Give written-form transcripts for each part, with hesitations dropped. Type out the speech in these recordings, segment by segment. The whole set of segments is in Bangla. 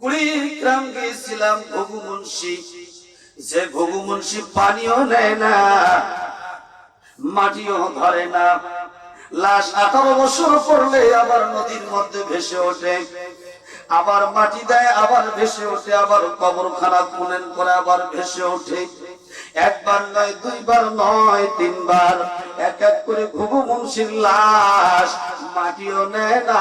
কুড়িগ্রাম গিয়েছিলাম ঘুঘু মুন্সি, যে ঘুঘু মুন্সি পানিও নেয় না, মাটিও ধরে না, লাশ 18 বছর পড়লে আবার নদীর মধ্যে ভেসে ওঠে, আবার মাটি দেয়, আবার ভেসে ওঠে, আবার কবরখানা খনন করে আবার ভেসে ওঠে। একবার নয়, দুইবার নয়, তিনবার এক এক করে ঘুঘু মুন্সির লাশ মাটিও নেয় না।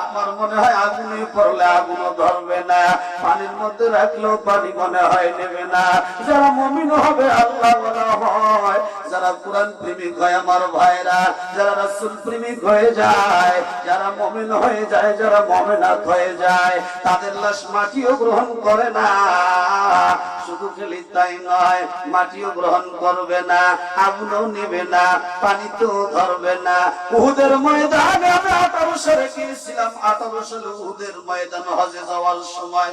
আমার মনে হয় আগুনে পড়লে আগুনও ধরবে না, পানির মধ্যে রাখলেও পানি মনে হয় নেবে না। যারা মুমিন হবে আল্লাহ বলা হয়, যারা কোরআন প্রেমিক হয় আমার ভাইরা, যারা রাসূল প্রেমিক হয়ে যায়, যারা মুমিন হয়ে যায়, যারা মুমিনাত হয়ে যায়, তাদের লাশ মাটিও গ্রহণ করে না। শুধু খালি তাই নয়, মাটিও গ্রহণ করবে না, আগুনও নেবে না, পানিতেও ধরবে না। উহুদের ময়দানে আমি 18 সালে গিয়েছিলাম। 18 সালে উহুদের ময়দানে হজে যাওয়ার সময়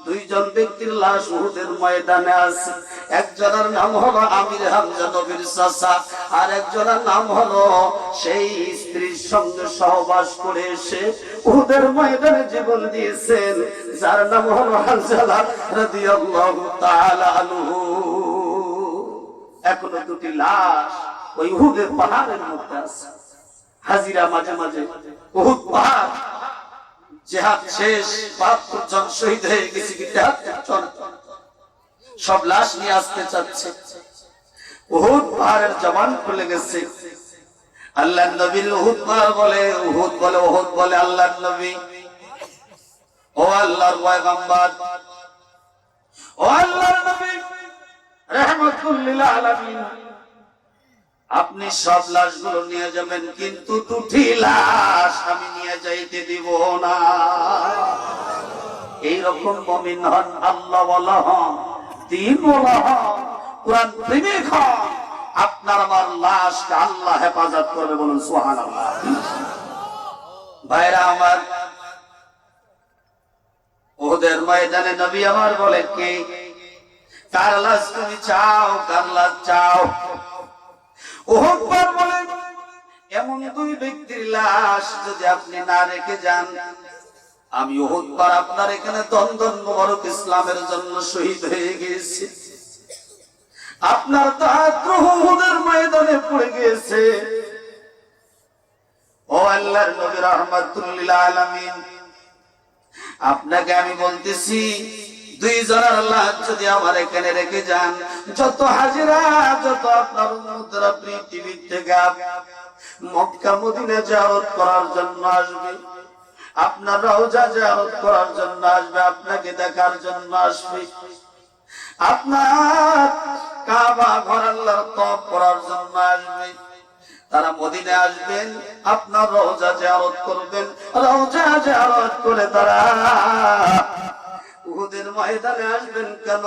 দুইজন ব্যক্তির লাশ উহুদের ময়দানে আছে। একজনের নাম হলো আমির হামজা নবীর চাচা, আর একজনের নাম হলো সেই স্ত্রীর সঙ্গে সহবাস করে এসে উহুদের ময়দানে জীবন দিয়েছেন, যার নাম হলো হানজালা রাদিয়াল্লাহু তাআলা আনহু। এখনো দুটি লাশ ওই উহুদের পাহাড়ের মধ্যে আছে। হাজিরা মাঝে মাঝে উহুদ পাহাড় জিহাদ শেষ, 72 জন শহীদ হয়ে গেছে, জিহাদ চলে, সব লাশ নিয়ে আসতে চাচ্ছে। উহুদ পাহাড়ের জবান খুলে গেছে। আল্লাহর নবীর উহুদ পাহাড় বলে, উহুদ বলে, উহুদ বলে আল্লাহর নবী, ও আল্লাহর পয়গম্বর, ও আল্লাহর নবী রাহমাতুল লিল আলামিন, আপনি সব লাশগুলো নিয়ে যাবেন, কিন্তু দুটি লাশ আমি নিয়ে যাইতে দিব না। এইরকম মুমিন হন, আল্লাহ ওয়ালা হন, দ্বীন ওয়ালা হন, কোরআন প্রেমিক হন, আপনার আমার লাশকে আল্লাহ হেফাজত করবে, বলুন সুবহানাল্লাহ। ভাইরা আমার, উহুদের ময়দানে নবী আমার বলে, কে কার লাশ তুমি চাও, কার লাশ চাও? উহুদ পাহাড় বলে, এমন দুই ব্যক্তির লাশ যদি আপনি না রেখে যান, আমি উহুদ পাহাড় আপনার এখানে দন্দন মোবারক ইসলামের জন্য শহীদ হয়ে গিয়েছি, আপনার দাঁত উহুদের ময়দানে পড়ে গিয়েছে। ও আল্লাহর নবী রাহমাতুল লিল আলামিন, আপনাকে আমি বলতেছি, দুইজনের লাশ যদি আমার এখানে রেখে যান, যত হাজিরা, যত আপনার উম্মতরা পৃথিবী থেকে মক্কা মদিনা জিয়ারত করার জন্য আসবে, আপনার রওজা জিয়ারত করার জন্য আসবে, আপনাকে দেখার জন্য আসবে, আপনার কাবা ঘর আল্লাহর তওয়াফ করার জন্য আসবে, তারা মদিনায় আসবেন, আপনার রওজা জিয়ারত করবেন, রওজা জিয়ারত করে তারা উহুদের ময়দানে আসবেন। কেন?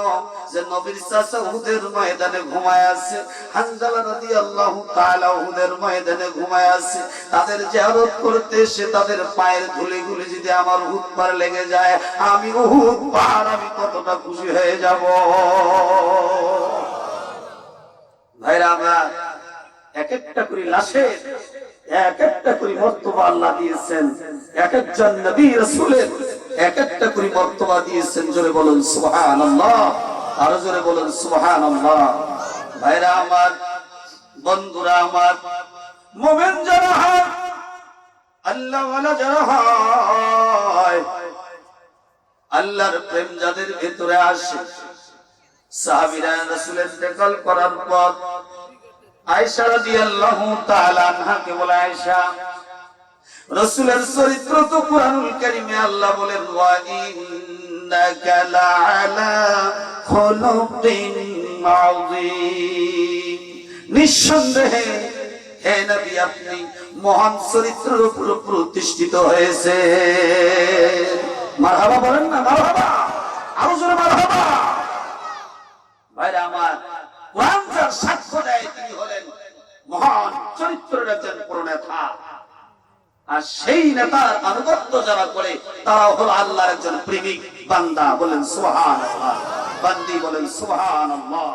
যে নবীর চাচা উহুদের ময়দানে ঘুমায় আছে, হানজালা রাদিয়াল্লাহু তাআলা উহুদের ময়দানে ঘুমায় আছে, তাদের জিয়ারত করতে এসে তাদের পায়ের ধুলিগুলি যদি আমার উহুদ পাহাড়ে লেগে যায়, আমি উহুদ পাহাড় আমি কতটা খুশি হয়ে যাব। ভাইরা আমার, এক একটা করে লাশের এক একটা করে মর্তবা আল্লাহ দিয়েছেন, এক একজন নবী রাসূলের এক একটা করে মর্তবা দিয়েছেন। জোরে বলুন সুবহানাল্লাহ, আরো জোরে বলুন সুবহানাল্লাহ। ভাইরা আমার, বন্ধুরা আমার, মুমিন যারা হয়, আল্লাহ ওয়ালা যারা হয়, আল্লাহর প্রেম যাদের ভিতরে আসে, সাহাবীরা রাসূলের ইন্তেকাল করার পর আয়েশা রাদিয়াল্লাহু তাআলা আনহাকে বলে, আয়েশা, রাসূলের চরিত্র তো কুরআনুল কারীমে আল্লাহ বলেন, ওয়া ইন্নাকা লাআলা খুলুকিন আযীম, নিঃসন্দেহে হে নবী আপনি মহান চরিত্রের উপর প্রতিষ্ঠিত হয়েছে। মারহাবা বলেন না, মারহাবা, আরো জোরে মারহাবা। ভাইরা আমার, কোরআন যার সাক্ষ্য দেয় তিনি হলেন মহান চরিত্রের একজন প্রণেতা, আর সেই নেতার আনুগত্য যারা করে তারা হলো আল্লাহর একজন প্রেমিক বান্দা। বলেন সুবহানাল্লাহ, বান্দি বলেন সুবহানাল্লাহ।